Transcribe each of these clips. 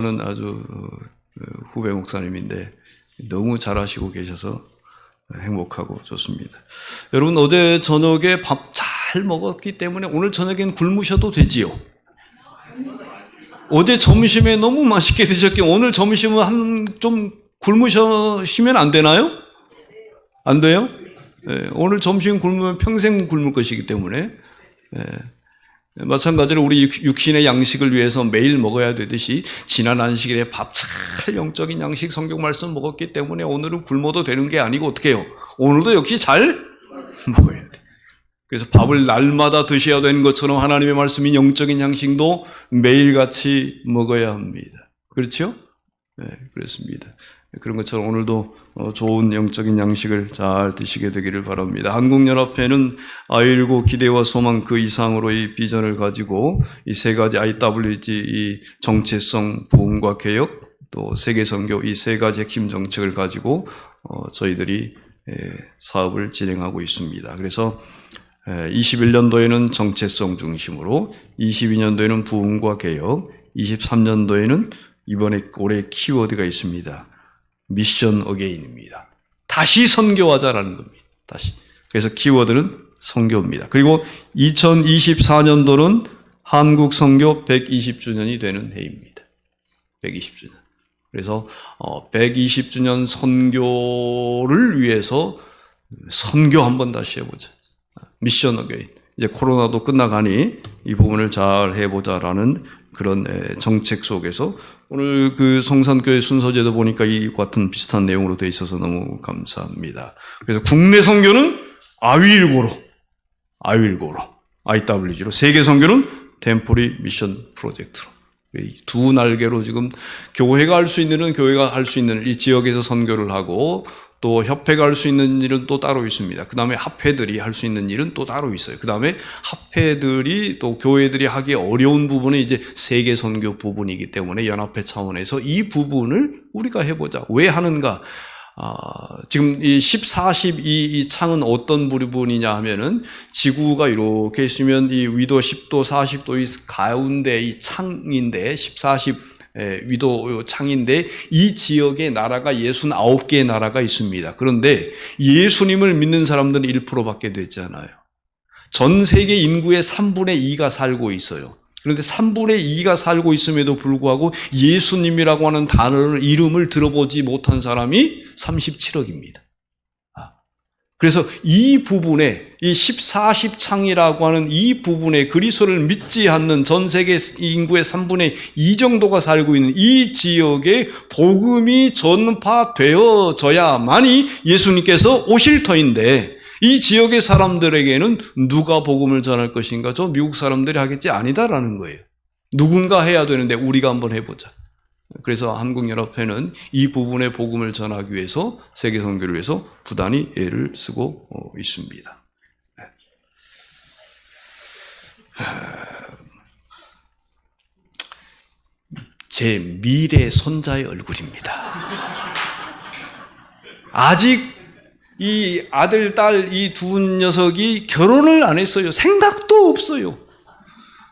저는 아주 후배 목사님인데 너무 잘하시고 계셔서 행복하고 좋습니다. 여러분, 어제 저녁에 밥 잘 먹었기 때문에 오늘 저녁엔 굶으셔도 되지요. 어제 점심에 너무 맛있게 드셨기에 오늘 점심은 좀 굶으시면 안 되나요? 안 돼요? 네, 오늘 점심 굶으면 평생 굶을 것이기 때문에 마찬가지로 우리 육신의 양식을 위해서 매일 먹어야 되듯이 지난 안식일에 밥 잘 영적인 양식 성경 말씀 먹었기 때문에 오늘은 굶어도 되는 게 아니고 어떻게 해요? 오늘도 역시 잘 먹어야 돼. 그래서 밥을 날마다 드셔야 되는 것처럼 하나님의 말씀인 영적인 양식도 매일같이 먹어야 합니다. 그렇죠? 네, 그렇습니다. 그런 것처럼 오늘도 좋은 영적인 양식을 잘 드시게 되기를 바랍니다. 한국연합회는 아이들고 기대와 소망 그 이상으로 이 비전을 가지고 이 세 가지 IWG 이 정체성, 부흥과 개혁, 또 세계선교 이 세 가지 핵심 정책을 가지고 저희들이 사업을 진행하고 있습니다. 그래서 21년도에는 정체성 중심으로, 22년도에는 부흥과 개혁, 23년도에는 이번에 올해 키워드가 있습니다. 미션 어게인입니다. 다시 선교하자라는 겁니다. 다시. 그래서 키워드는 선교입니다. 그리고 2024년도는 한국 선교 120주년이 되는 해입니다. 120주년. 그래서 120주년 선교를 위해서 선교 한번 다시 해보자. 미션 어게인. 이제 코로나도 끝나가니 이 부분을 잘 해보자라는 그런 정책 속에서 오늘 그 성산교회 순서제도 보니까 이 같은 비슷한 내용으로 돼 있어서 너무 감사합니다. 그래서 국내 선교는 아윌고로 IWG로, 세계 선교는 템포리 미션 프로젝트로, 두 날개로 지금 교회가 할 수 있는 일은 교회가 할 수 있는 이 지역에서 선교를 하고, 또 협회가 할 수 있는 일은 또 따로 있습니다. 그 다음에 합회들이 할 수 있는 일은 또 따로 있어요. 그 다음에 합회들이 또 교회들이 하기 어려운 부분은 이제 세계 선교 부분이기 때문에 연합회 차원에서 이 부분을 우리가 해보자. 왜 하는가? 지금 이 10, 40 이 창은 어떤 부분이냐 하면은 지구가 이렇게 있으면 이 위도 10도, 40도 이 가운데 이 창인데 10, 40 위도 창인데 이 지역에 나라가 69개의 나라가 있습니다. 그런데 예수님을 믿는 사람들은 1%밖에 되지 않아요. 전 세계 인구의 3분의 2가 살고 있어요. 그런데 3분의 2가 살고 있음에도 불구하고 예수님이라고 하는 단어를, 이름을 들어보지 못한 사람이 37억입니다. 그래서 이 부분에 이 10, 40 창이라고 하는 이 부분에 그리스도를 믿지 않는 전 세계 인구의 3분의 2 정도가 살고 있는 이 지역에 복음이 전파되어져야만이 예수님께서 오실 터인데, 이 지역의 사람들에게는 누가 복음을 전할 것인가? 저 미국 사람들이 하겠지? 아니다라는 거예요. 누군가 해야 되는데 우리가 한번 해보자. 그래서 한국연합회는 이 부분의 복음을 전하기 위해서, 세계 선교를 위해서 부단히 애를 쓰고 있습니다. 제 미래 손자의 얼굴입니다. 아직 이 아들, 딸 이 두 녀석이 결혼을 안 했어요. 생각도 없어요.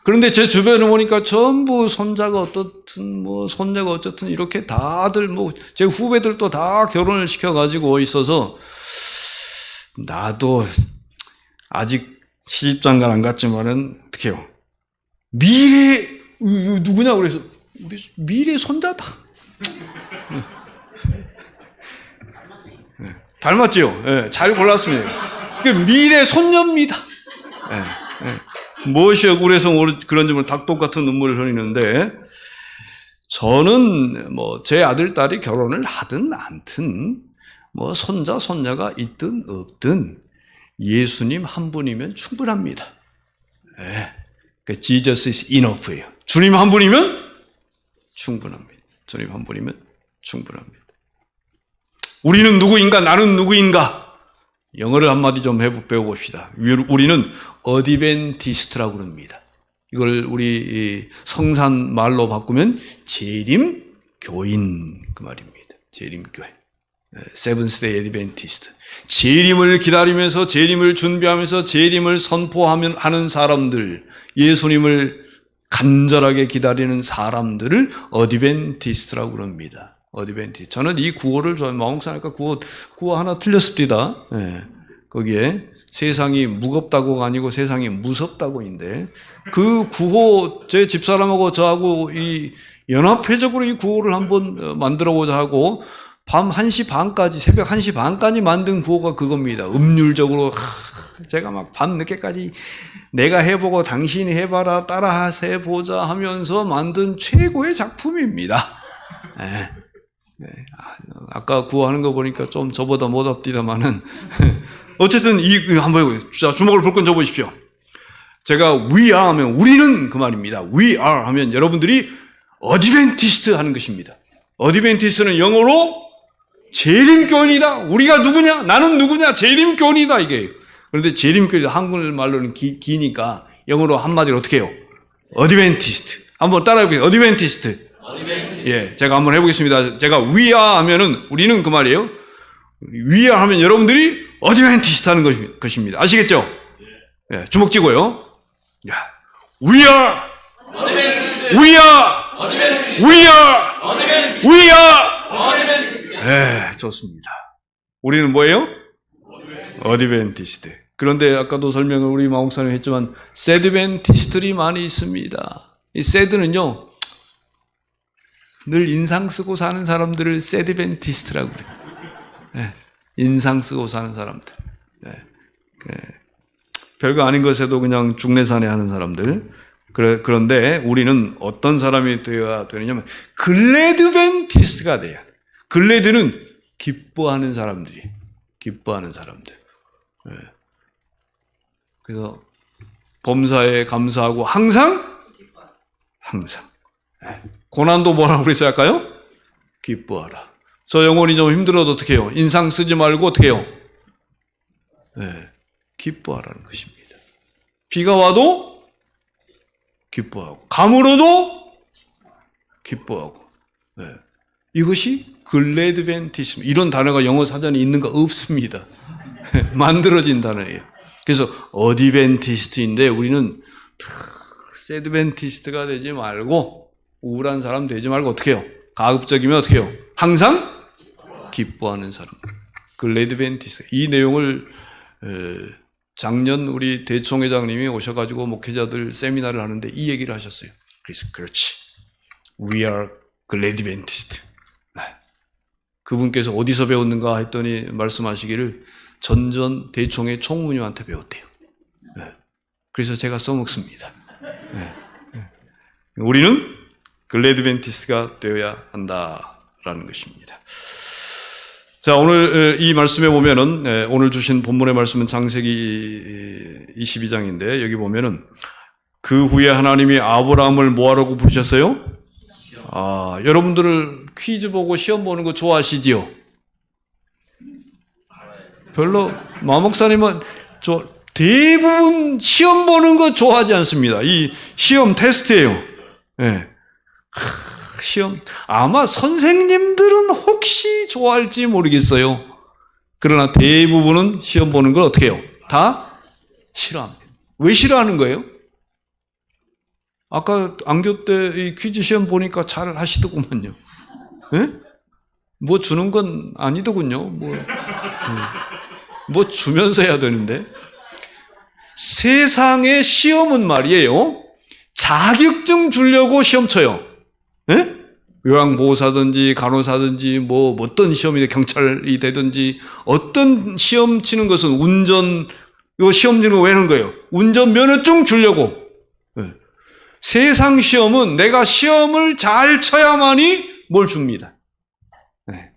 그런데 제 주변에 보니까 전부 손자가 어떻든 손녀가 어쨌든 이렇게 다들 제 후배들도 다 결혼을 시켜가지고 있어서 나도 아직 시집장가는 안 갔지만은 어떻게 해요? 미래 누구냐 그래서 우리 미래 손자다. 닮았지요? 네, 잘 골랐습니다. 미래 손녀입니다. 네, 네. 무엇이 억울해서 그런지 모르 닭똥 같은 눈물을 흘리는데, 저는 제 아들, 딸이 결혼을 하든 않든, 손자, 손녀가 있든 없든, 예수님 한 분이면 충분합니다. 네. 그러니까 Jesus is enough예요. 주님 한 분이면 충분합니다. 주님 한 분이면 충분합니다. 우리는 누구인가? 나는 누구인가? 영어를 한마디 좀 배워봅시다. 우리는 어드벤티스트라고 그럽니다. 이걸 우리 성산 말로 바꾸면 재림교인 그 말입니다. 재림교회. 세븐스데이 애드벤티스트. 재림을 기다리면서, 재림을 준비하면서, 재림을 선포하는 사람들, 예수님을 간절하게 기다리는 사람들을 어드벤티스트라고 그럽니다. 어드벤티스트. 저는 이 구호를 마음속하니까 구호 하나 틀렸습니다. 네. 거기에 세상이 무겁다고가 아니고 세상이 무섭다고인데 그 구호 제 집사람하고 저하고 이 연합회적으로 이 구호를 한번 만들어보자 하고 밤 1시 반까지 새벽 1시 반까지 만든 구호가 그겁니다. 음률적으로 제가 막 밤늦게까지 내가 해보고 당신이 해봐라 따라해 보자 하면서 만든 최고의 작품입니다. 네. 네. 아까 구호하는 거 보니까 좀 저보다 못합디다마는 어쨌든 한번 주먹을 불끈 줘보십시오. 제가 we are 하면 우리는 그 말입니다. we are 하면 여러분들이 어드벤티스트 하는 것입니다. 어드벤티스트는 영어로 재림교인이다. 우리가 누구냐? 나는 누구냐? 재림교인이다 이게. 그런데 재림교인 한글말로는 기니까 영어로 한마디로 어떻게 해요? 어드벤티스트. 한번 따라해보세요. 어드벤티스트. 예, 제가 한번 해보겠습니다. 제가 we are 하면은 우리는 그 말이에요. we are 하면 여러분들이 어드벤티스트 하는 것입니다. 아시겠죠? 예, 주먹 쥐고요. 야, we are we are we are we are 예, 좋습니다. 우리는 뭐예요? 어드벤티스트. 그런데 아까도 설명을 우리 마목사님 했지만 새드벤티스트들이 많이 있습니다. 이 새드는요 늘 인상 쓰고 사는 사람들을 새드벤티스트라고 그래요. 예, 인상 쓰고 사는 사람들. 예, 예. 별거 아닌 것에도 그냥 중내산에 하는 사람들. 그런데 우리는 어떤 사람이 되어야 되느냐면 글래드벤티스트가 돼요. 글래드는 기뻐하는 사람들이. 기뻐하는 사람들. 예. 그래서 범사에 감사하고 항상 예. 고난도 뭐라고 그랬어야 할까요? 기뻐하라. 저 영혼이 좀 힘들어도 어떻게 해요? 인상 쓰지 말고 어떻게 해요? 네, 기뻐하라는 것입니다. 비가 와도 기뻐하고 가물어도 기뻐하고 네. 이것이 글래드벤티스트. 이런 단어가 영어 사전에 있는 거 없습니다. 만들어진 단어예요. 그래서 어드벤티스트인데 우리는 새드벤티스트가 되지 말고 우울한 사람 되지 말고 어떻게 해요? 가급적이면 어떻게 해요? 항상 기뻐하는 사람. 글래드벤티스트. 이 내용을 작년 우리 대총회장님이 오셔가지고 목회자들 세미나를 하는데 이 얘기를 하셨어요. 그래서 그렇지. We are 글래드벤티스트. 그분께서 어디서 배웠는가 했더니 말씀하시기를 전전 대총회 총무님한테 배웠대요. 그래서 제가 써먹습니다. 우리는 글래드벤티스트가 되어야 한다라는 것입니다. 자, 오늘 이 말씀에 보면은 오늘 주신 본문의 말씀은 창세기 22장인데 여기 보면은 그 후에 하나님이 아브라함을 뭐하라고 부르셨어요? 여러분들을 퀴즈 보고 시험 보는 거 좋아하시지요? 별로 마목사님은 대부분 시험 보는 거 좋아하지 않습니다. 이 시험 테스트예요. 네. 시험. 아마 선생님들은 혹시 좋아할지 모르겠어요. 그러나 대부분은 시험 보는 걸 어떻게 해요? 다 싫어합니다. 왜 싫어하는 거예요? 아까 안교 때 이 퀴즈 시험 보니까 잘 하시더구만요. 네? 뭐 주는 건 아니더군요. 뭐 주면서 해야 되는데. 세상의 시험은 말이에요. 자격증 주려고 시험 쳐요. 예? 요양보호사든지 간호사든지 뭐 어떤 시험이 경찰이 되든지 어떤 시험 치는 것은 이거 시험 치는 거 왜 하는 거예요? 운전면허증 주려고. 예. 세상 시험은 내가 시험을 잘 쳐야만이 뭘 줍니다. 예.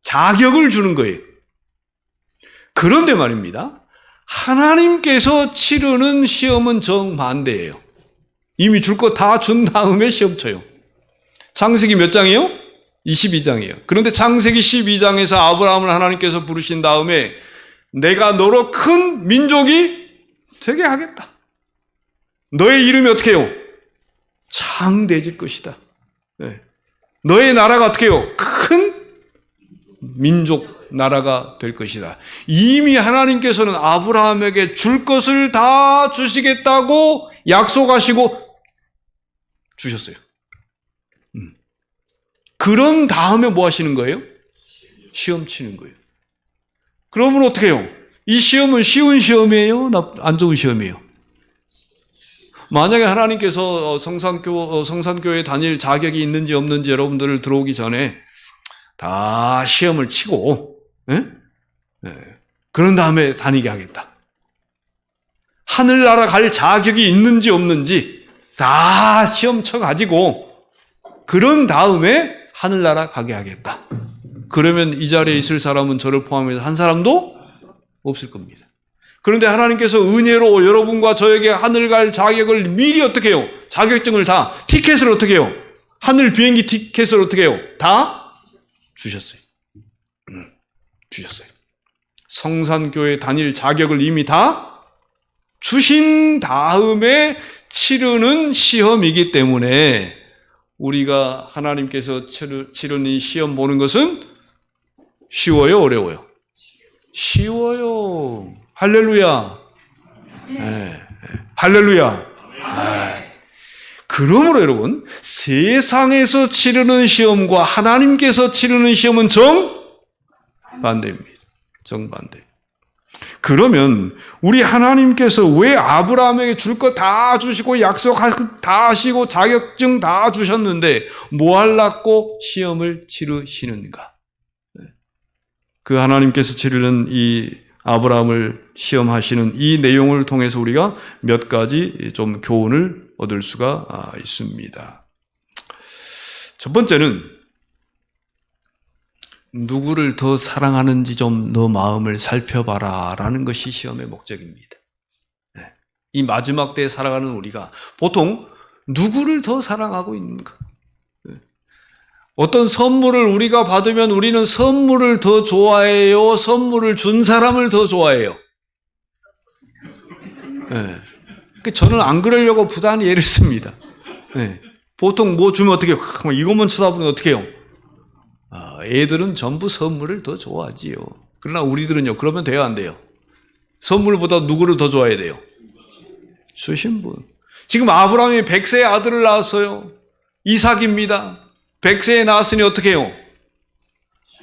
자격을 주는 거예요. 그런데 말입니다. 하나님께서 치르는 시험은 정반대예요. 이미 줄 거 다 준 다음에 시험 쳐요. 창세기 몇 장이에요? 22장이에요. 그런데 창세기 12장에서 아브라함을 하나님께서 부르신 다음에 내가 너로 큰 민족이 되게 하겠다. 너의 이름이 어떻게 해요? 창대해질 것이다. 네. 너의 나라가 어떻게 해요? 큰 민족 나라가 될 것이다. 이미 하나님께서는 아브라함에게 줄 것을 다 주시겠다고 약속하시고 주셨어요. 그런 다음에 뭐 하시는 거예요? 시험 치는 거예요. 그러면 어떻게 해요? 이 시험은 쉬운 시험이에요? 안 좋은 시험이에요? 만약에 하나님께서 성산교회 다닐 자격이 있는지 없는지 여러분들 들어오기 전에 다 시험을 치고, 그런 다음에 다니게 하겠다. 하늘나라 갈 자격이 있는지 없는지 다 시험 쳐가지고 그런 다음에 하늘나라 가게 하겠다. 그러면 이 자리에 있을 사람은 저를 포함해서 한 사람도 없을 겁니다. 그런데 하나님께서 은혜로 여러분과 저에게 하늘 갈 자격을 미리 어떻게 해요? 자격증을 다, 티켓을 어떻게 해요? 하늘 비행기 티켓을 어떻게 해요? 다 주셨어요. 주셨어요. 성산교회 다닐 자격을 이미 다 주신 다음에 치르는 시험이기 때문에 우리가 하나님께서 치르는 이 시험 보는 것은 쉬워요? 어려워요? 쉬워요. 할렐루야. 네. 할렐루야. 네. 그러므로 여러분, 세상에서 치르는 시험과 하나님께서 치르는 시험은 정반대입니다. 정반대. 그러면 우리 하나님께서 왜 아브라함에게 줄 것 다 주시고 약속 다 하시고 자격증 다 주셨는데 뭐 하려고 시험을 치르시는가? 그 하나님께서 치르는 이 아브라함을 시험하시는 이 내용을 통해서 우리가 몇 가지 좀 교훈을 얻을 수가 있습니다. 첫 번째는 누구를 더 사랑하는지 좀 너 마음을 살펴봐라 라는 것이 시험의 목적입니다. 이 마지막 때에 살아가는 우리가 보통 누구를 더 사랑하고 있는가? 어떤 선물을 우리가 받으면 우리는 선물을 더 좋아해요? 선물을 준 사람을 더 좋아해요? 저는 안 그러려고 부단히 예를 씁니다. 보통 뭐 주면 어떻게 해요? 이것만 쳐다보면 어떻게 해요? 애들은 전부 선물을 더 좋아하지요. 그러나 우리들은요, 그러면 돼요, 안 돼요? 선물보다 누구를 더 좋아해야 돼요? 주신 분. 지금 아브라함이 100세의 아들을 낳았어요. 이삭입니다. 100세에 낳았으니 어떻게 해요?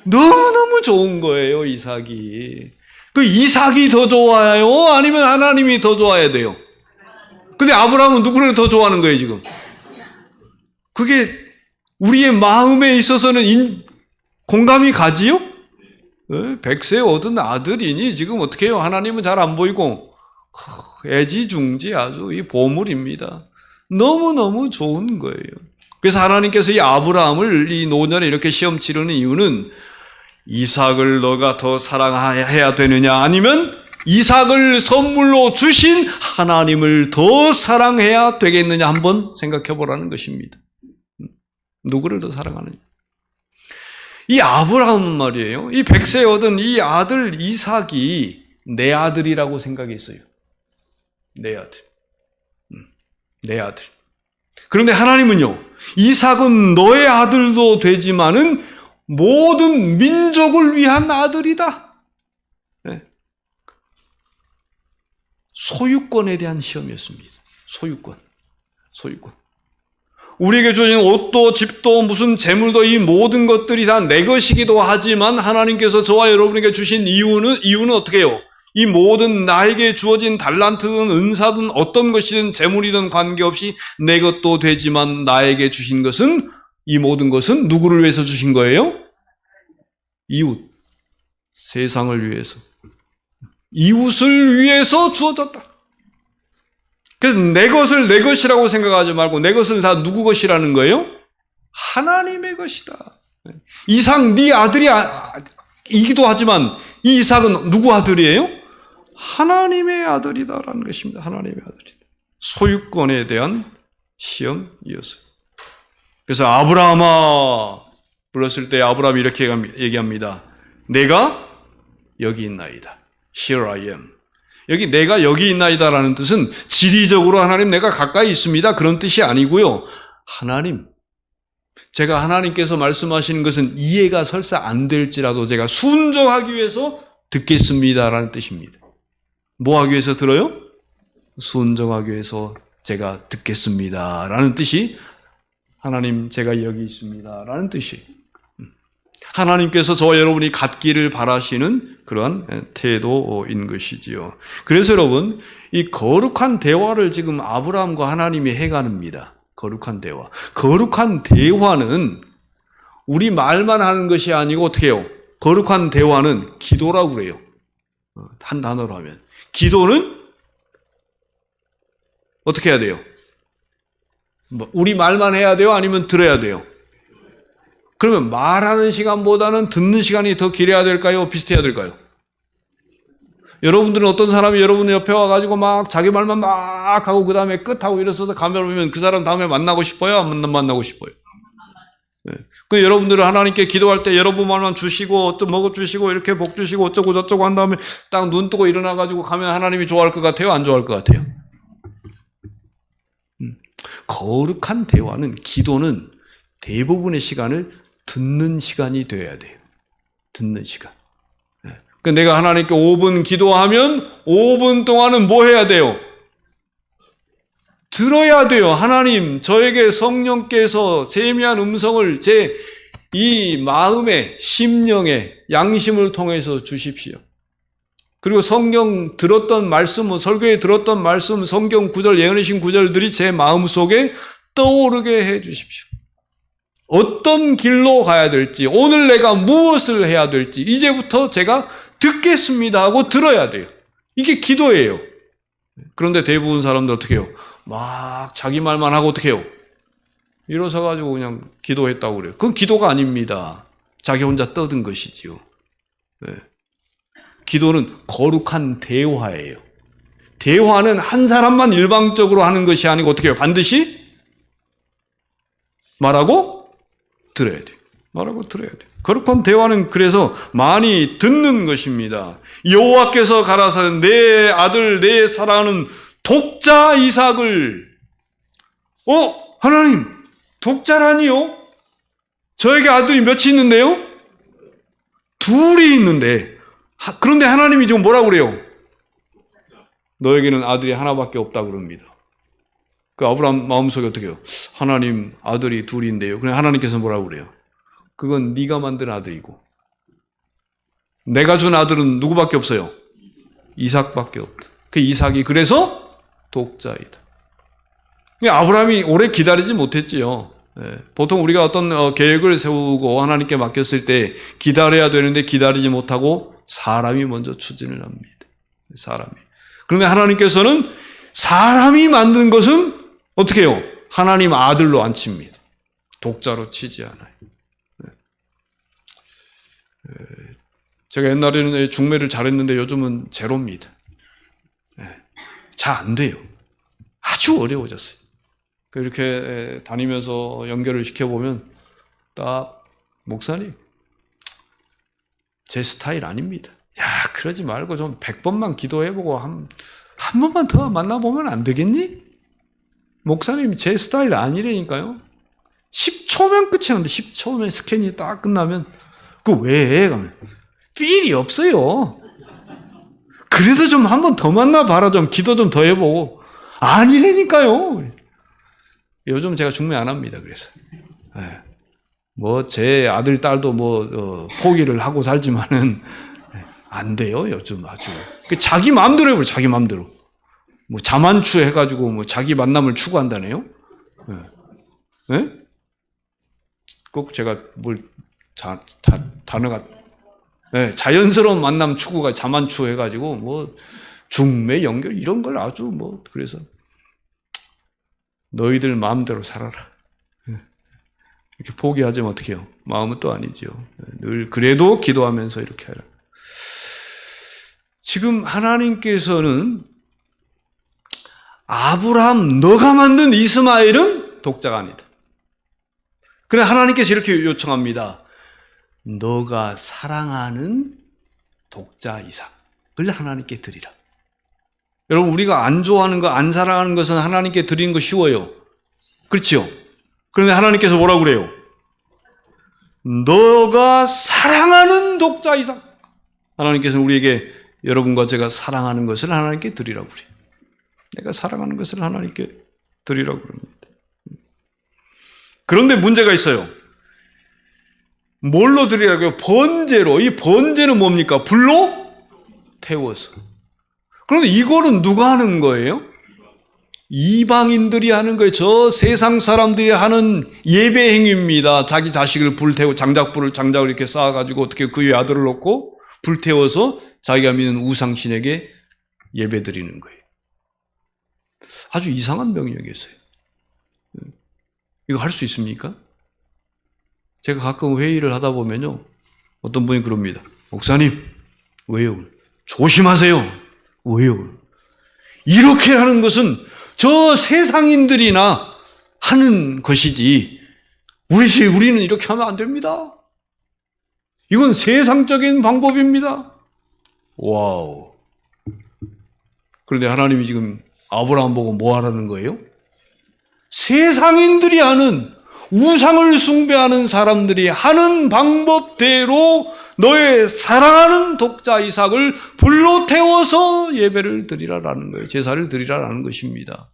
너무너무 좋은 거예요, 이삭이. 그 이삭이 더 좋아요? 아니면 하나님이 더 좋아야 돼요? 근데 아브라함은 누구를 더 좋아하는 거예요, 지금? 그게 우리의 마음에 있어서는 공감이 가지요? 100세 얻은 아들이니 지금 어떻게 해요? 하나님은 잘 안 보이고 애지중지 아주 이 보물입니다. 너무너무 좋은 거예요. 그래서 하나님께서 이 아브라함을 이 노년에 이렇게 시험 치르는 이유는 이삭을 너가 더 사랑해야 되느냐 아니면 이삭을 선물로 주신 하나님을 더 사랑해야 되겠느냐 한번 생각해 보라는 것입니다. 누구를 더 사랑하느냐. 이 아브라함은 말이에요. 이 100세 얻은 이 아들 이삭이 내 아들이라고 생각했어요. 내 아들. 내 아들. 그런데 하나님은요. 이삭은 너의 아들도 되지만은 모든 민족을 위한 아들이다. 소유권에 대한 시험이었습니다. 소유권. 우리에게 주어진 옷도 집도 무슨 재물도 이 모든 것들이 다 내 것이기도 하지만 하나님께서 저와 여러분에게 주신 이유는 어떻게 해요? 이 모든 나에게 주어진 달란트든 은사든 어떤 것이든 재물이든 관계없이 내 것도 되지만 나에게 주신 것은 이 모든 것은 누구를 위해서 주신 거예요? 이웃. 세상을 위해서. 이웃을 위해서 주어졌다. 그래서 내 것을 내 것이라고 생각하지 말고 내 것을 다 누구 것이라는 거예요? 하나님의 것이다. 이삭 네 아들이기도 하지만 이 이삭은 누구 아들이에요? 하나님의 아들이다라는 것입니다. 하나님의 아들이다. 소유권에 대한 시험이었어요. 그래서 아브라함아 불렀을 때 아브라함이 이렇게 얘기합니다. 내가 여기 있나이다. Here I am. 여기 내가 여기 있나이다라는 뜻은 지리적으로 하나님 내가 가까이 있습니다. 그런 뜻이 아니고요. 하나님, 제가 하나님께서 말씀하시는 것은 이해가 설사 안 될지라도 제가 순종하기 위해서 듣겠습니다라는 뜻입니다. 뭐 하기 위해서 들어요? 순종하기 위해서 제가 듣겠습니다라는 뜻이 하나님 제가 여기 있습니다 라는 뜻이에요. 하나님께서 저와 여러분이 갖기를 바라시는 그러한 태도인 것이지요. 그래서 여러분, 이 거룩한 대화를 지금 아브라함과 하나님이 해가는입니다. 거룩한 대화. 거룩한 대화는 우리 말만 하는 것이 아니고 어떻게 해요? 거룩한 대화는 기도라고 그래요. 한 단어로 하면. 기도는 어떻게 해야 돼요? 우리 말만 해야 돼요? 아니면 들어야 돼요? 그러면 말하는 시간보다는 듣는 시간이 더 길어야 될까요? 비슷해야 될까요? 여러분들은 어떤 사람이 여러분 옆에 와가지고 막 자기 말만 막 하고 그 다음에 끝하고 이랬어도 가면 오면 그 사람 다음에 만나고 싶어요? 안 만나고 싶어요? 네. 그 여러분들은 하나님께 기도할 때 여러분 말만 주시고 먹어주시고 이렇게 복 주시고 어쩌고 저쩌고 한 다음에 딱 눈 뜨고 일어나가지고 가면 하나님이 좋아할 것 같아요? 안 좋아할 것 같아요? 거룩한 대화는, 기도는 대부분의 시간을 듣는 시간이 되어야 돼요. 듣는 시간. 그러니까 내가 하나님께 5분 기도하면 5분 동안은 뭐 해야 돼요? 들어야 돼요. 하나님, 저에게 성령께서 세미한 음성을 제 이 마음에, 심령에, 양심을 통해서 주십시오. 그리고 성경 들었던 말씀, 설교에 들었던 말씀, 성경 구절, 예언이신 구절들이 제 마음속에 떠오르게 해 주십시오. 어떤 길로 가야 될지, 오늘 내가 무엇을 해야 될지 이제부터 제가 듣겠습니다 하고 들어야 돼요. 이게 기도예요. 그런데 대부분 사람들 어떻게 해요? 막 자기 말만 하고 어떻게 해요? 일어서 가지고 그냥 기도했다고 그래요. 그건 기도가 아닙니다. 자기 혼자 떠든 것이지요. 네. 기도는 거룩한 대화예요. 대화는 한 사람만 일방적으로 하는 것이 아니고 어떻게 해요? 반드시 말하고 들어야 돼요. 말하고 들어야 돼요. 거룩한 대화는 그래서 많이 듣는 것입니다. 여호와께서 가라사대 내 아들 내 사랑하는 독자 이삭을 하나님 독자라니요? 저에게 아들이 몇이 있는데요? 둘이 있는데 그런데 하나님이 지금 뭐라고 그래요? 너에게는 아들이 하나밖에 없다고 그럽니다. 그 아브라함 마음속에 어떻게 해요? 하나님 아들이 둘인데요. 그냥 하나님께서 뭐라고 그래요? 그건 네가 만든 아들이고 내가 준 아들은 누구밖에 없어요? 이삭밖에 없다. 그 이삭이 그래서 독자이다. 아브라함이 오래 기다리지 못했지요. 보통 우리가 어떤 계획을 세우고 하나님께 맡겼을 때 기다려야 되는데 기다리지 못하고 사람이 먼저 추진을 합니다. 사람이. 그런데 하나님께서는 사람이 만든 것은 어떻게 해요? 하나님 아들로 안 칩니다. 독자로 치지 않아요. 제가 옛날에는 중매를 잘했는데 요즘은 제로입니다. 잘 안 돼요. 아주 어려워졌어요. 이렇게 다니면서 연결을 시켜보면 딱 목사님 제 스타일 아닙니다. 야 그러지 말고 좀 100번만 기도해보고 한 번만 더 만나보면 안 되겠니? 목사님 제 스타일 아니라니까요. 10초면 끝이었는데 10초면 스캔이 딱 끝나면 그 왜 해? 필이 없어요. 그래서 좀 한 번 더 만나봐라. 좀 기도 좀 더 해보고. 아니라니까요. 요즘 제가 중매 안 합니다. 그래서 뭐 제 아들 딸도 포기를 하고 살지만은 안 돼요. 요즘 아주 자기 마음대로 해버려. 자기 마음대로. 뭐 자만추 해가지고 뭐 자기 만남을 추구한다네요. 네? 꼭 제가 단어가 자연스러운 만남 추구가 자만추 해가지고 뭐 중매 연결 이런 걸 아주 그래서 너희들 마음대로 살아라. 이렇게 포기하자면 어떻게 해요? 마음은 또 아니죠. 늘 그래도 기도하면서 이렇게 하라. 지금 하나님께서는 아브라함 너가 만든 이스마엘은 독자가 아니다. 그런데 하나님께서 이렇게 요청합니다. 너가 사랑하는 독자 이삭을 하나님께 드리라. 여러분 우리가 안 좋아하는 거, 안 사랑하는 것은 하나님께 드리는 거 쉬워요. 그렇지요? 그런데 하나님께서 뭐라고 그래요? 너가 사랑하는 독자 이삭. 하나님께서는 우리에게 여러분과 제가 사랑하는 것을 하나님께 드리라고 그래요. 내가 사랑하는 것을 하나님께 드리라고 그럽니다. 그런데 문제가 있어요. 뭘로 드리라고요? 번제로. 이 번제는 뭡니까? 불로 태워서. 그런데 이거는 누가 하는 거예요? 이방인들이 하는 거예요. 저 세상 사람들이 하는 예배 행위입니다. 자기 자식을 불태워 장작을 이렇게 쌓아가지고 어떻게 그 위에 아들을 놓고 불태워서 자기가 믿는 우상신에게 예배 드리는 거예요. 아주 이상한 명령이었어요. 이거 할 수 있습니까? 제가 가끔 회의를 하다 보면요, 어떤 분이 그럽니다. 목사님, 왜요? 조심하세요. 왜요? 이렇게 하는 것은 저 세상인들이나 하는 것이지 우리는 이렇게 하면 안 됩니다. 이건 세상적인 방법입니다. 와우. 그런데 하나님이 지금 아브라함 보고 뭐 하라는 거예요? 세상인들이 하는, 우상을 숭배하는 사람들이 하는 방법대로 너의 사랑하는 독자 이삭을 불로 태워서 예배를 드리라라는 거예요. 제사를 드리라라는 것입니다.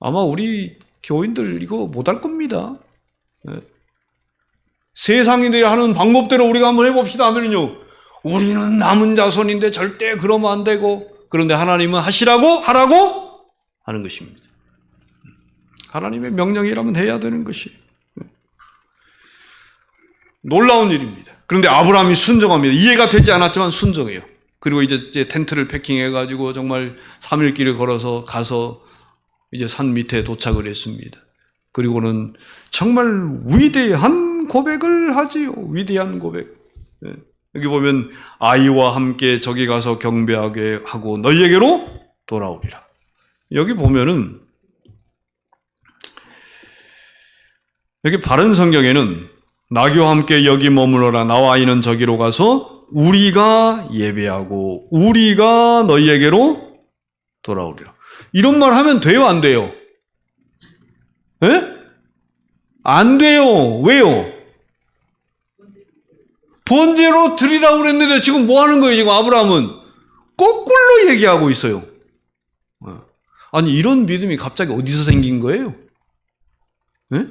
아마 우리 교인들 이거 못할 겁니다. 세상인들이 하는 방법대로 우리가 한번 해봅시다 하면요, 우리는 남은 자손인데 절대 그러면 안 되고, 그런데 하나님은 하라고 하는 것입니다. 하나님의 명령이라면 해야 되는 것이 놀라운 일입니다. 그런데 아브라함이 순종합니다. 이해가 되지 않았지만 순종해요. 그리고 이제 텐트를 패킹해가지고 정말 3일 길을 걸어서 가서 이제 산 밑에 도착을 했습니다. 그리고는 정말 위대한 고백을 하지요. 위대한 고백. 여기 보면 아이와 함께 저기 가서 경배하게 하고 너희에게로 돌아오리라. 여기 보면은 여기 바른 성경에는 나귀와 함께 여기 머무르라 나와 아이는 저기로 가서 우리가 예배하고 우리가 너희에게로 돌아오리라. 이런 말 하면 돼요, 안 돼요? 예? 안 돼요. 왜요? 번제로 드리라고 그랬는데 지금 뭐 하는 거예요? 지금 아브라함은 거꾸로 얘기하고 있어요. 아니, 이런 믿음이 갑자기 어디서 생긴 거예요? 예?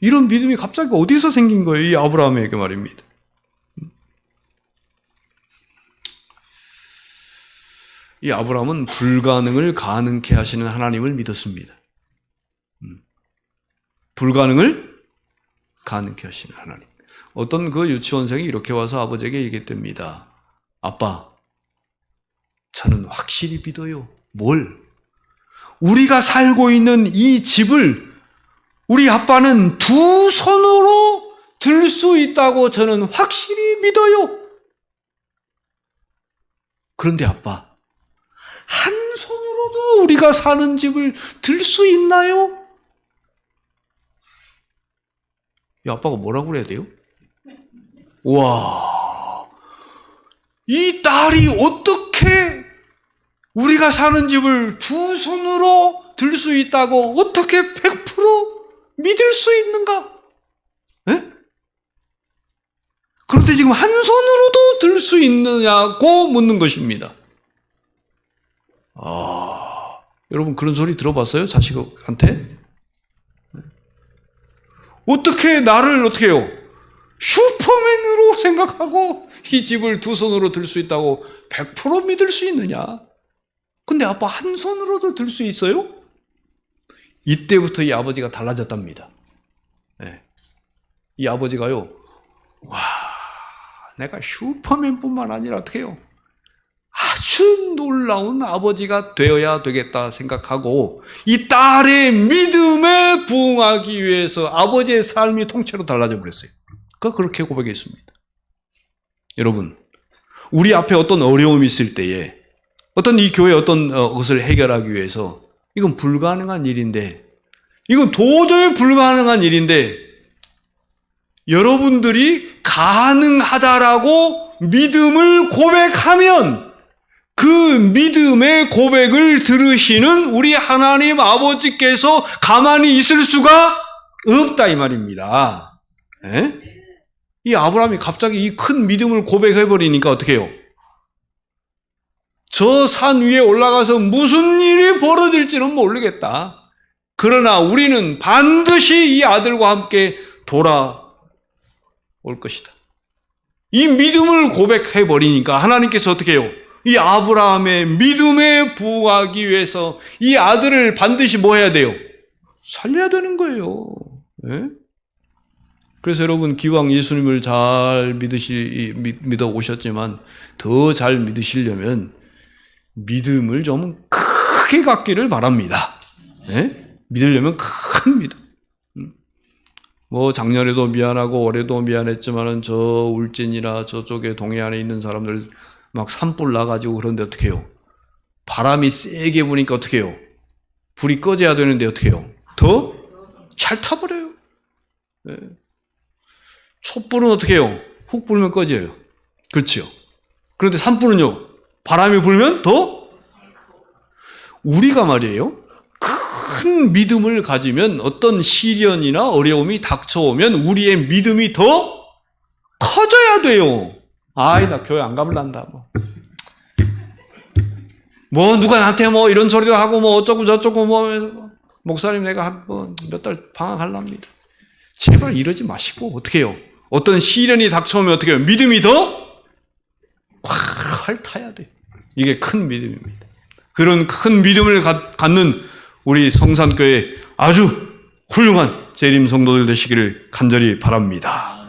이런 믿음이 갑자기 어디서 생긴 거예요? 이 아브라함에게 말입니다. 이 아브라함은 불가능을 가능케 하시는 하나님을 믿었습니다. 불가능을 가능케 하시는 하나님. 어떤 그 유치원생이 이렇게 와서 아버지에게 얘기했답니다. 아빠, 저는 확실히 믿어요. 뭘? 우리가 살고 있는 이 집을 우리 아빠는 두 손으로 들 수 있다고 저는 확실히 믿어요. 그런데 아빠, 한 손으로도 우리가 사는 집을 들 수 있나요? 이 아빠가 뭐라고 그래야 돼요? 와, 이 딸이 어떻게 우리가 사는 집을 두 손으로 들 수 있다고 어떻게 100% 믿을 수 있는가? 에? 그런데 지금 한 손으로도 들 수 있느냐고 묻는 것입니다. 여러분 그런 소리 들어봤어요? 자식한테? 어떻게 나를 어떻게 해요? 슈퍼맨으로 생각하고 이 집을 두 손으로 들 수 있다고 100% 믿을 수 있느냐? 근데 아빠 한 손으로도 들 수 있어요? 이때부터 이 아버지가 달라졌답니다. 네. 이 아버지가요, 와, 내가 슈퍼맨뿐만 아니라 어떻게 해요? 아주 놀라운 아버지가 되어야 되겠다 생각하고 이 딸의 믿음에 부응하기 위해서 아버지의 삶이 통째로 달라져 버렸어요. 그렇게 고백했습니다. 여러분, 우리 앞에 어떤 어려움이 있을 때에 어떤 이 교회 어떤 것을 해결하기 위해서 이건 불가능한 일인데, 이건 도저히 불가능한 일인데 여러분들이 가능하다라고 믿음을 고백하면 그 믿음의 고백을 들으시는 우리 하나님 아버지께서 가만히 있을 수가 없다 이 말입니다. 에? 이 아브라함이 갑자기 이 큰 믿음을 고백해버리니까 어떻게 해요? 저 산 위에 올라가서 무슨 일이 벌어질지는 모르겠다. 그러나 우리는 반드시 이 아들과 함께 돌아올 것이다. 이 믿음을 고백해 버리니까 하나님께서 어떻게 해요? 이 아브라함의 믿음에 부응하기 위해서 이 아들을 반드시 뭐 해야 돼요? 살려야 되는 거예요. 네? 그래서 여러분 기왕 예수님을 잘 믿어 오셨지만 더 잘 믿으시려면 믿음을 좀 크게 갖기를 바랍니다. 네? 믿으려면 큰 믿음. 뭐 작년에도 미안하고 올해도 미안했지만은 저 울진이나 저쪽에 동해안에 있는 사람들 막 산불 나가지고 그런데 어떻게 해요? 바람이 세게 부니까 어떻게 해요? 불이 꺼져야 되는데 어떻게 해요? 더 잘 타버려요. 네. 촛불은 어떻게 해요? 훅 불면 꺼져요. 그렇죠? 그런데 산불은요? 바람이 불면 더? 우리가 말이에요. 큰 믿음을 가지면 어떤 시련이나 어려움이 닥쳐오면 우리의 믿음이 더 커져야 돼요. 아이, 나 교회 안 가볼란다. 뭐 누가 나한테 뭐 이런 소리도 하고 뭐 어쩌고 저쩌고 뭐 목사님 내가 몇 달 방학하랍니다. 제발 이러지 마시고 어떻게 해요? 어떤 시련이 닥쳐오면 어떻게 해요? 믿음이 더 활 타야 돼. 이게 큰 믿음입니다. 그런 큰 믿음을 갖는 우리 성산교회 아주 훌륭한 재림 성도들 되시기를 간절히 바랍니다.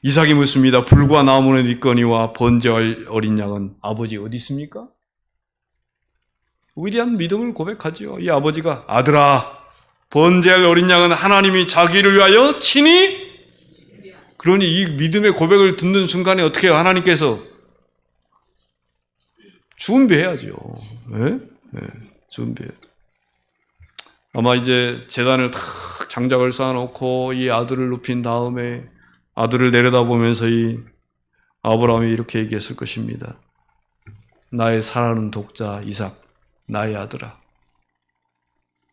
이삭이 묻습니다. 불과 나무는 있거니와 번제할 어린 양은 아버지 어디 있습니까? 위대한 믿음을 고백하지요. 이 아버지가 아들아 번제할 어린 양은 하나님이 자기를 위하여 친히, 그러니 이 믿음의 고백을 듣는 순간에 어떻게 해요? 하나님께서 준비해야죠. 네? 네, 준비해야죠. 아마 이제 제단을 탁 장작을 쌓아놓고 이 아들을 눕힌 다음에 아들을 내려다보면서 이 아브라함이 이렇게 얘기했을 것입니다. 나의 사랑하는 독자 이삭, 나의 아들아,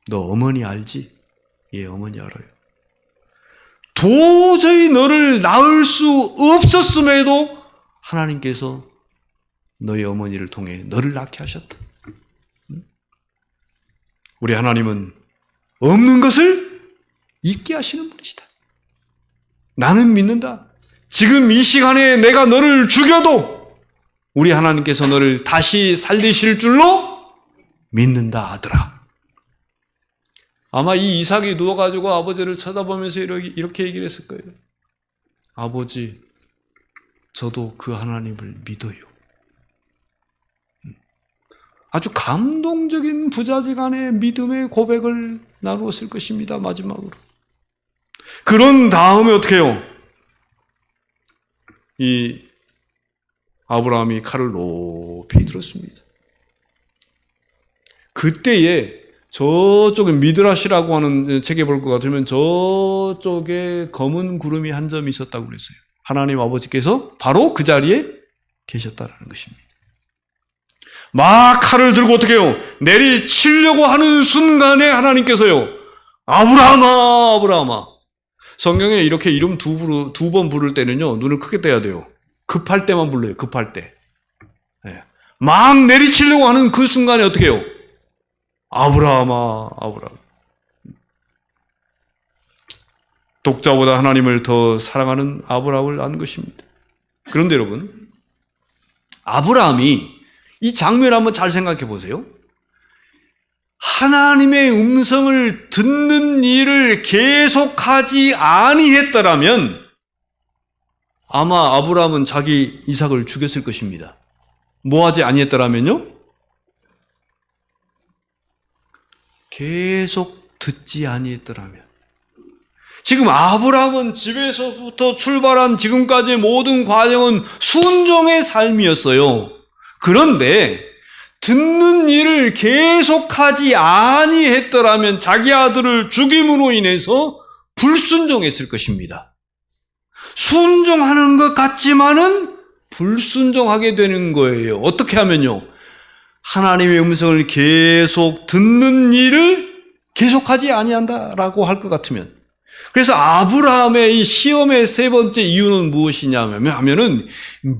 너 어머니 알지? 예, 어머니 알아요. 도저히 너를 낳을 수 없었음에도 하나님께서 너희 어머니를 통해 너를 낳게 하셨다. 우리 하나님은 없는 것을 있게 하시는 분이시다. 나는 믿는다. 지금 이 시간에 내가 너를 죽여도 우리 하나님께서 너를 다시 살리실 줄로 믿는다, 아들아. 아마 이 이삭이 누워가지고 아버지를 쳐다보면서 이렇게 얘기를 했을 거예요. 아버지, 저도 그 하나님을 믿어요. 아주 감동적인 부자지간의 믿음의 고백을 나누었을 것입니다. 마지막으로. 그런 다음에 어떻게 해요? 이 아브라함이 칼을 높이 들었습니다. 그때에 저쪽에 미드라시라고 하는 책에 볼 것 같으면 저쪽에 검은 구름이 한 점이 있었다고 그랬어요. 하나님 아버지께서 바로 그 자리에 계셨다라는 것입니다. 막 칼을 들고 어떻게 해요? 내리치려고 하는 순간에 하나님께서요, 아브라함아, 아브라함아. 성경에 이렇게 이름 두 번 부를 때는요, 눈을 크게 떼야 돼요. 급할 때만 불러요, 급할 때. 네. 막 내리치려고 하는 그 순간에 어떻게 해요? 아브라함아, 아브라함. 독자보다 하나님을 더 사랑하는 아브라함을 안 것입니다. 그런데 여러분, 아브라함이 이 장면 한번 잘 생각해 보세요. 하나님의 음성을 듣는 일을 계속하지 아니했더라면 아마 아브라함은 자기 이삭을 죽였을 것입니다. 뭐 하지 아니했더라면요? 계속 듣지 아니했더라면. 지금 아브라함은 집에서부터 출발한 지금까지의 모든 과정은 순종의 삶이었어요. 그런데 듣는 일을 계속하지 아니했더라면 자기 아들을 죽임으로 인해서 불순종했을 것입니다. 순종하는 것 같지만은 불순종하게 되는 거예요. 어떻게 하면요? 하나님의 음성을 계속 듣는 일을 계속하지 아니한다라고 할 것 같으면. 그래서 아브라함의 이 시험의 세 번째 이유는 무엇이냐면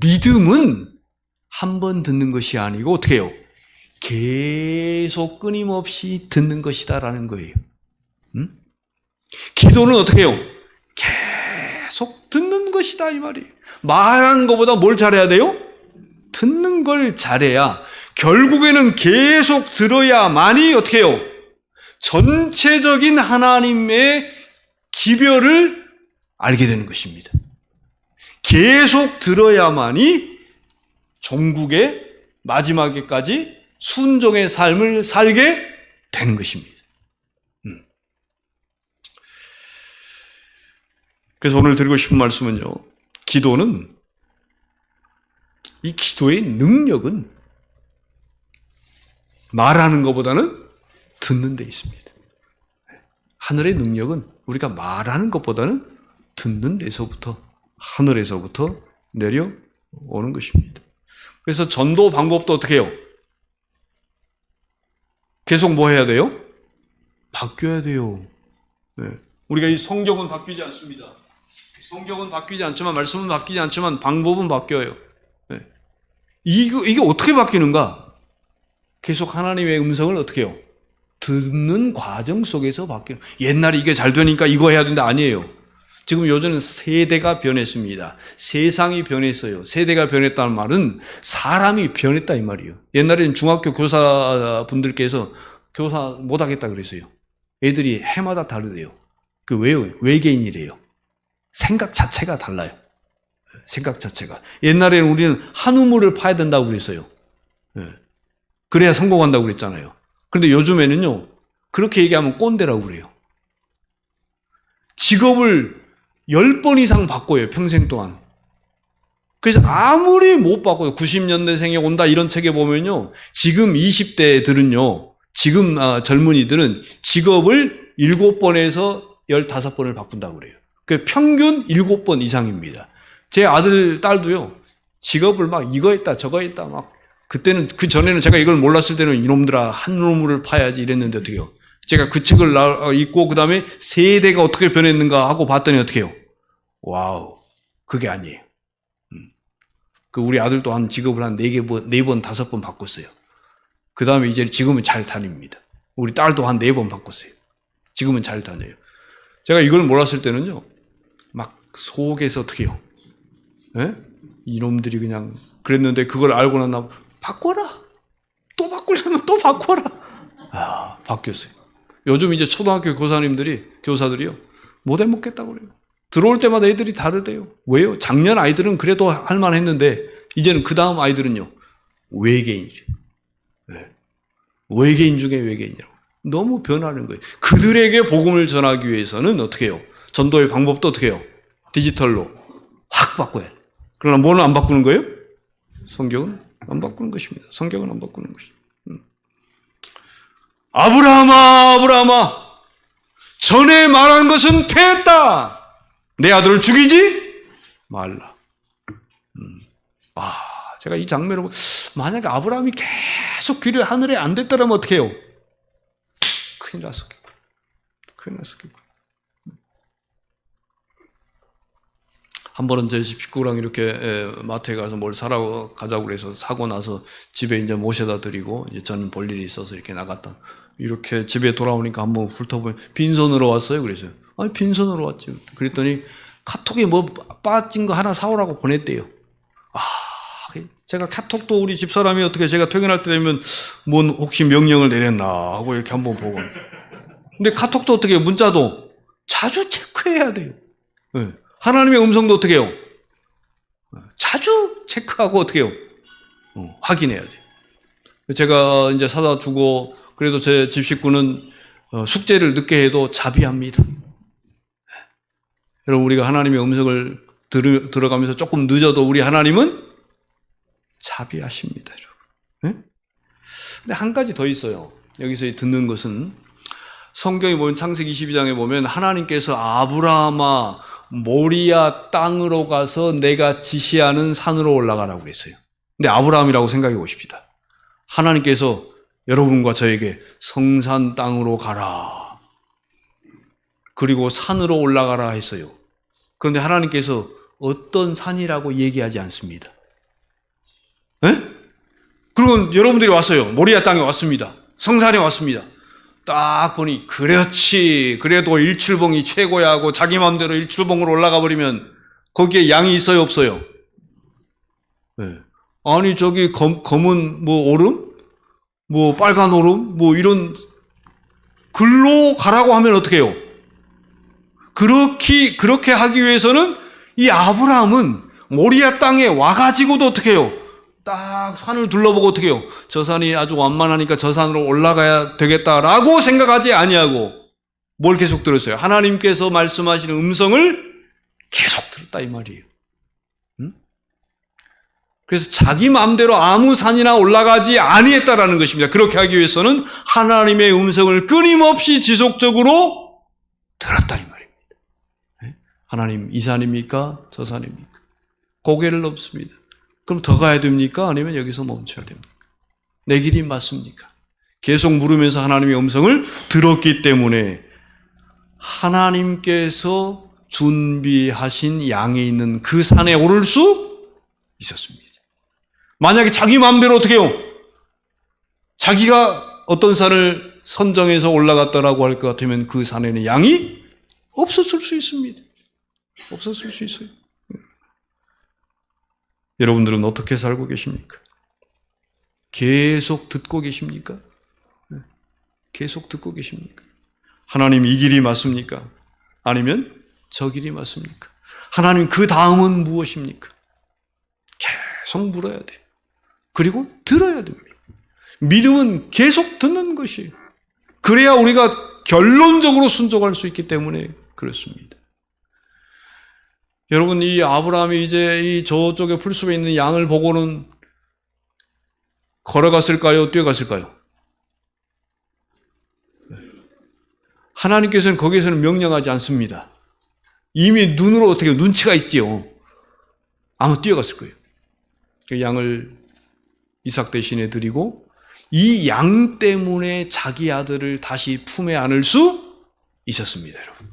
믿음은 한 번 듣는 것이 아니고 어떻게 해요? 계속 끊임없이 듣는 것이다라는 거예요. 기도는 어떻게 해요? 계속 듣는 것이다 이 말이에요. 말하는 것보다 뭘 잘해야 돼요? 듣는 걸 잘해야 결국에는 계속 들어야만이 어떻게 해요? 전체적인 하나님의 기별을 알게 되는 것입니다. 계속 들어야만이 종국의 마지막에까지 순종의 삶을 살게 되는 것입니다. 그래서 오늘 드리고 싶은 말씀은요, 기도는, 이 기도의 능력은 말하는 것보다는 듣는 데 있습니다. 하늘의 능력은 우리가 말하는 것보다는 듣는 데서부터, 하늘에서부터 내려오는 것입니다. 그래서 전도 방법도 어떻게 해요? 계속 뭐 해야 돼요? 바뀌어야 돼요. 우리가 이 성경은 바뀌지 않습니다. 성경은 바뀌지 않지만, 말씀은 바뀌지 않지만 방법은 바뀌어요. 이게 어떻게 바뀌는가? 계속 하나님의 음성을 어떻게 해요? 듣는 과정 속에서 바뀌어요. 옛날에 이게 잘 되니까 이거 해야 된다 아니에요. 지금 요즘은 세대가 변했습니다. 세상이 변했어요. 세대가 변했다는 말은 사람이 변했다 이 말이에요. 옛날에는 중학교 교사분들께서 교사 못하겠다 그랬어요. 애들이 해마다 다르대요. 왜요? 외계인이래요. 생각 자체가 달라요. 생각 자체가. 옛날에는 우리는 한 우물을 파야 된다고 그랬어요. 그래야 성공한다고 그랬잖아요. 그런데 요즘에는요, 그렇게 얘기하면 꼰대라고 그래요. 직업을 10번 이상 바꿔요, 평생 동안. 그래서 아무리 못 바꿔요. 90년대생이 온다 이런 책에 보면요, 지금 20대들은요, 지금 젊은이들은 직업을 7번에서 15번을 바꾼다고 그래요. 그 평균 7번 이상입니다. 제 아들, 딸도요, 직업을 막 이거 했다, 저거 했다, 막, 그때는, 그 전에는 제가 이걸 몰랐을 때는 이놈들아, 한 우물을 파야지 이랬는데 어떻게 해요? 제가 그 책을 읽고, 그 다음에 세대가 어떻게 변했는가 하고 봤더니 어떻게 해요? 와우, 그게 아니에요. 우리 아들도 한 직업을 한 4번, 5번 바꿨어요. 그 다음에 이제 지금은 잘 다닙니다. 우리 딸도 한 4번 바꿨어요. 지금은 잘 다녀요. 제가 이걸 몰랐을 때는요, 막 속에서 어떻게 해요? 이놈들이 그냥 그랬는데 그걸 알고 나면 바꿔라. 또 바꾸려면 또 바꿔라. 바뀌었어요. 요즘 이제 초등학교 교사들이요, 못 해먹겠다고 그래요. 들어올 때마다 애들이 다르대요. 왜요? 작년 아이들은 그래도 할만했는데 이제는 그 다음 아이들은요, 외계인이래요. 외계인 중에 외계인이라고. 너무 변하는 거예요. 그들에게 복음을 전하기 위해서는 어떻게 해요? 전도의 방법도 어떻게 해요? 디지털로 확 바꿔야 돼요. 그러나 뭐는 안 바꾸는 거예요? 성경은 안 바꾸는 것입니다. 성경은 안 바꾸는 것입니다. 아브라함아, 전에 말한 것은 패했다. 내 아들을 죽이지 말라. 제가 이 장면을 보고, 만약에 아브라함이 계속 귀를 하늘에 안 댔더라면 어떻게 해요? 큰일 났었겠고. 한 번은 제 식구랑 이렇게 마트에 가서 뭘 사러 가자고 그래서 사고 나서 집에 이제 모셔다 드리고, 이제 저는 볼 일이 있어서 이렇게 나갔다. 이렇게 집에 돌아오니까 한번 훑어보면 빈손으로 왔어요. 그래서 아니, 빈손으로 왔지. 그랬더니 카톡에 뭐 빠진 거 하나 사오라고 보냈대요. 제가 카톡도 우리 집사람이 어떻게 제가 퇴근할 때 되면 뭔 혹시 명령을 내렸나 하고 이렇게 한번 보고. 근데 카톡도 어떻게 해요? 문자도 자주 체크해야 돼요. 하나님의 음성도 어떻게 해요? 자주 체크하고 어떻게 해요? 확인해야 돼요. 제가 이제 사다 주고, 그래도 제 집 식구는 숙제를 늦게 해도 자비합니다. 여러분, 우리가 하나님의 음성을 들어가면서 조금 늦어도 우리 하나님은 자비하십니다, 여러분. 근데 한 가지 더 있어요. 여기서 듣는 것은, 성경에 보면 창세기 22장에 보면 하나님께서 아브라함아, 모리아 땅으로 가서 내가 지시하는 산으로 올라가라고 그랬어요. 근데 아브라함이라고 생각해 보십시다. 하나님께서 여러분과 저에게 성산 땅으로 가라, 그리고 산으로 올라가라 했어요. 그런데 하나님께서 어떤 산이라고 얘기하지 않습니다. 그리고 여러분들이 왔어요. 모리아 땅에 왔습니다. 성산에 왔습니다. 딱 보니 그렇지, 그래도 일출봉이 최고야 하고 자기 마음대로 일출봉으로 올라가 버리면 거기에 양이 있어요, 없어요? 네. 아니 저기 검은 뭐 얼음? 뭐 빨간 얼음? 뭐 이런 글로 가라고 하면 어떻게 해요? 그렇게 하기 위해서는 이 아브라함은 모리아 땅에 와가지고도 어떻게 해요? 딱 산을 둘러보고 어떻게 해요? 저 산이 아주 완만하니까 저 산으로 올라가야 되겠다라고 생각하지 아니하고 뭘 계속 들었어요? 하나님께서 말씀하시는 음성을 계속 들었다 이 말이에요. 응? 그래서 자기 마음대로 아무 산이나 올라가지 아니했다라는 것입니다. 그렇게 하기 위해서는 하나님의 음성을 끊임없이 지속적으로 들었다 이 말입니다. 하나님 이 산입니까? 저 산입니까? 고개를 넘습니다. 그럼 더 가야 됩니까? 아니면 여기서 멈춰야 됩니까? 내 길이 맞습니까? 계속 물으면서 하나님의 음성을 들었기 때문에 하나님께서 준비하신 양이 있는 그 산에 오를 수 있었습니다. 만약에 자기 마음대로 어떻게 해요? 자기가 어떤 산을 선정해서 올라갔다라고 할 것 같으면 그 산에는 양이 없었을 수 있습니다. 없었을 수 있어요. 여러분들은 어떻게 살고 계십니까? 계속 듣고 계십니까? 계속 듣고 계십니까? 하나님 이 길이 맞습니까? 아니면 저 길이 맞습니까? 하나님 그 다음은 무엇입니까? 계속 물어야 돼요. 그리고 들어야 됩니다. 믿음은 계속 듣는 것이에요. 그래야 우리가 결론적으로 순종할 수 있기 때문에 그렇습니다. 여러분, 이 아브라함이 이제 이 저쪽에 풀숲에 있는 양을 보고는 걸어갔을까요? 뛰어갔을까요? 하나님께서는 거기에서는 명령하지 않습니다. 이미 눈으로 어떻게 눈치가 있지요. 아마 뛰어갔을 거예요. 그 양을 이삭 대신에 드리고 이 양 때문에 자기 아들을 다시 품에 안을 수 있었습니다, 여러분.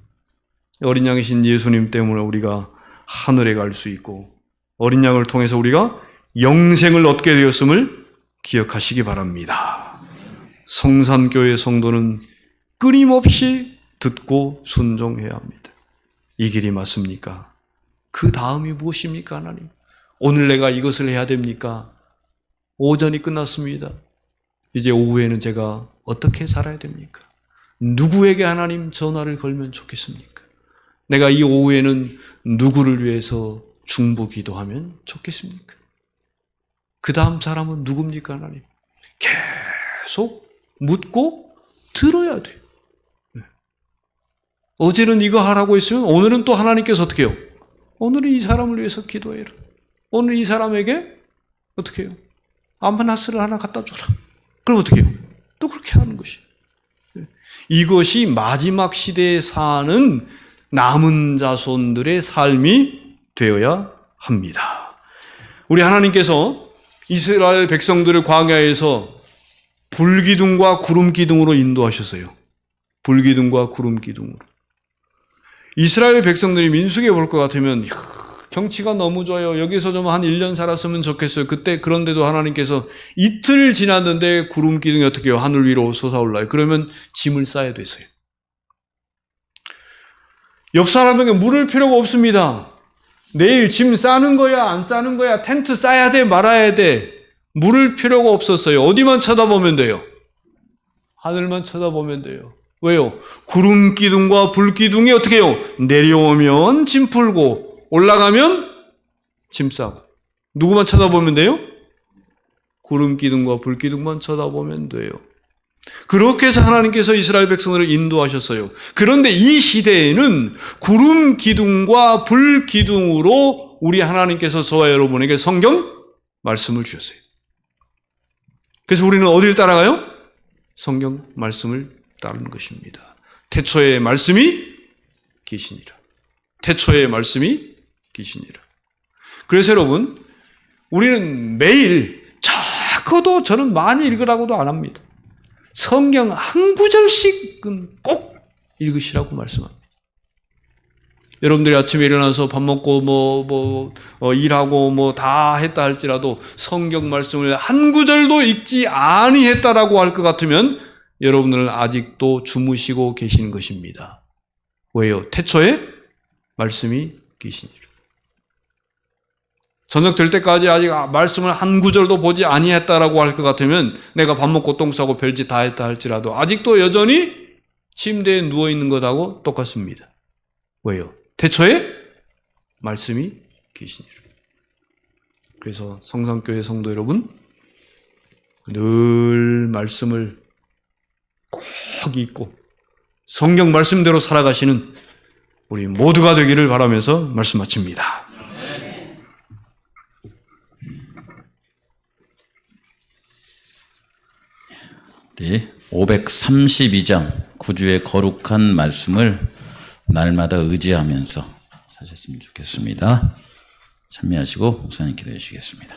어린 양이신 예수님 때문에 우리가 하늘에 갈 수 있고 어린 양을 통해서 우리가 영생을 얻게 되었음을 기억하시기 바랍니다. 성산교회 성도는 끊임없이 듣고 순종해야 합니다. 이 길이 맞습니까? 그 다음이 무엇입니까, 하나님? 오늘 내가 이것을 해야 됩니까? 오전이 끝났습니다. 이제 오후에는 제가 어떻게 살아야 됩니까? 누구에게 하나님 전화를 걸면 좋겠습니까? 내가 이 오후에는 누구를 위해서 중보 기도하면 좋겠습니까? 그 다음 사람은 누굽니까, 하나님? 계속 묻고 들어야 돼요. 어제는 이거 하라고 했으면 오늘은 또 하나님께서 어떻게 해요? 오늘은 이 사람을 위해서 기도해라. 오늘 이 사람에게 어떻게 해요? 아마나스를 하나 갖다 줘라. 그럼 어떻게 해요? 또 그렇게 하는 것이에요. 이것이 마지막 시대에 사는 남은 자손들의 삶이 되어야 합니다. 우리 하나님께서 이스라엘 백성들을 광야에서 불기둥과 구름기둥으로 인도하셨어요. 불기둥과 구름기둥으로. 이스라엘 백성들이 민수기에 볼 것 같으면 경치가 너무 좋아요. 여기서 좀 한 1년 살았으면 좋겠어요. 그때 그런데도 하나님께서 이틀 지났는데 구름기둥이 어떻게 해요? 하늘 위로 솟아올라요. 그러면 짐을 싸야 됐어요. 옆 사람에게 물을 필요가 없습니다. 내일 짐 싸는 거야, 안 싸는 거야, 텐트 싸야 돼, 말아야 돼. 물을 필요가 없었어요. 어디만 쳐다보면 돼요? 하늘만 쳐다보면 돼요. 왜요? 구름 기둥과 불 기둥이 어떻게 해요? 내려오면 짐 풀고 올라가면 짐 싸고. 누구만 쳐다보면 돼요? 구름 기둥과 불 기둥만 쳐다보면 돼요. 그렇게 해서 하나님께서 이스라엘 백성들을 인도하셨어요. 그런데 이 시대에는 구름 기둥과 불 기둥으로 우리 하나님께서 저와 여러분에게 성경 말씀을 주셨어요. 그래서 우리는 어디를 따라가요? 성경 말씀을 따르는 것입니다. 태초에 말씀이 계시니라. 태초에 말씀이 계시니라. 그래서 여러분, 우리는 매일 적어도 저는 많이 읽으라고도 안 합니다. 성경 한 구절씩은 꼭 읽으시라고 말씀합니다. 여러분들이 아침에 일어나서 밥 먹고 일하고 다 했다 할지라도 성경 말씀을 한 구절도 읽지 아니했다라고 할 것 같으면 여러분들은 아직도 주무시고 계시는 것입니다. 왜요? 태초에 말씀이 계시니라. 저녁 될 때까지 아직 말씀을 한 구절도 보지 아니했다라고 할 것 같으면 내가 밥 먹고 똥 싸고 별짓 다 했다 할지라도 아직도 여전히 침대에 누워있는 것하고 똑같습니다. 왜요? 태초에 말씀이 계시니라. 그래서 성산교회 성도 여러분, 늘 말씀을 꼭 읽고 성경 말씀대로 살아가시는 우리 모두가 되기를 바라면서 말씀 마칩니다. 네, 532장 구주의 거룩한 말씀을 날마다 의지하면서 사셨으면 좋겠습니다. 참여하시고 목사님 기도해 주시겠습니다.